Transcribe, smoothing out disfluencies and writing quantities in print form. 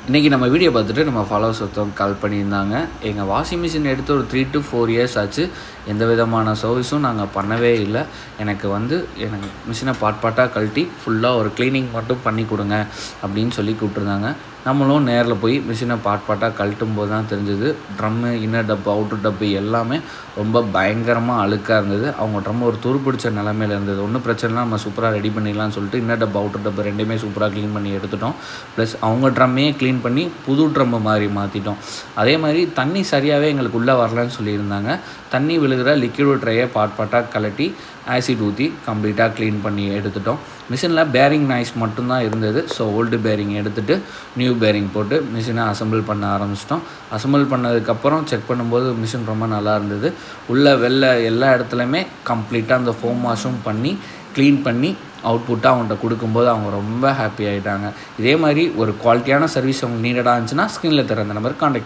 இன்றைக்கி நம்ம வீடியோ பார்த்துட்டு நம்ம ஃபாலோவர்ஸ் ஒருத்தவங்க கால் பண்ணியிருந்தாங்க. எங்கள் வாஷிங் மிஷின் எடுத்து ஒரு 3 to 4 இயர்ஸ் ஆச்சு. எந்த விதமான சர்வீஸும் நாங்கள் பண்ணவே இல்லை. எனக்கு மிஷினை பார்ட்டாக கழட்டி ஃபுல்லாக ஒரு க்ளீனிங் மட்டும் பண்ணி கொடுங்க அப்படின்னு சொல்லி கூப்பிட்ருந்தாங்க. நம்மளும் நேரில் போய் மிஷினை பார்ட்டாக கழட்டும் போது தான் தெரிஞ்சது, ட்ரம்மு இன்னர் டப்பு அவுட்ரு டப்பு எல்லாமே ரொம்ப பயங்கரமாக அழுக்காக இருந்தது. அவங்க ட்ரம் ஒரு துரு பிடிச்ச நிலமையில் இருந்தது. ஒன்றும் பிரச்சனைனா நம்ம சூப்பராக ரெடி பண்ணிடலாம்னு சொல்லிட்டு இன்னர் டப்பு அவுட்ரு டப்பு ரெண்டுமே சூப்பராக க்ளீன் பண்ணி எடுத்துட்டோம். ப்ளஸ் அவங்க ட்ரம்மே க்ளீன் பண்ணி புது ட்ரம்மு மாதிரி மாற்றிட்டோம். அதே மாதிரி தண்ணி சரியாகவே எங்களுக்கு உள்ளே வரலன்னு சொல்லியிருந்தாங்க. தண்ணி விழுகிற லிக்விட் ட்ரையை பார்ட்டாக கலட்டி ஆசிட் ஊற்றி கம்ப்ளீட்டாக க்ளீன் பண்ணி எடுத்துட்டோம். மிஷினில் பேரிங் நாய்ஸ் மட்டும்தான் இருந்தது. ஸோ ஓல்டு பேரிங் எடுத்துகிட்டு நியூ பேரிங் போட்டு மிஷினை அசம்பிள் பண்ண ஆரம்பிச்சிட்டோம். அசம்பிள் பண்ணதுக்கப்புறம் செக் பண்ணும்போது மிஷின் ரொம்ப நல்லா இருந்தது. வெளில எல்லா இடத்துலையுமே கம்ப்ளீட்டாக அந்த ஃபோம் வாஷும் பண்ணி க்ளீன் பண்ணி அவுட்புட்டாக அவங்கள்ட்ட கொடுக்கும்போது அவங்க ரொம்ப ஹாப்பி ஆகிட்டாங்க. இதே மாதிரி ஒரு குவாலிட்டியான சர்வீஸ் அவங்க நீடடாக இருந்துச்சுன்னா ஸ்க்ரீனில் தர அந்த நம்பர் கான்டாக்ட்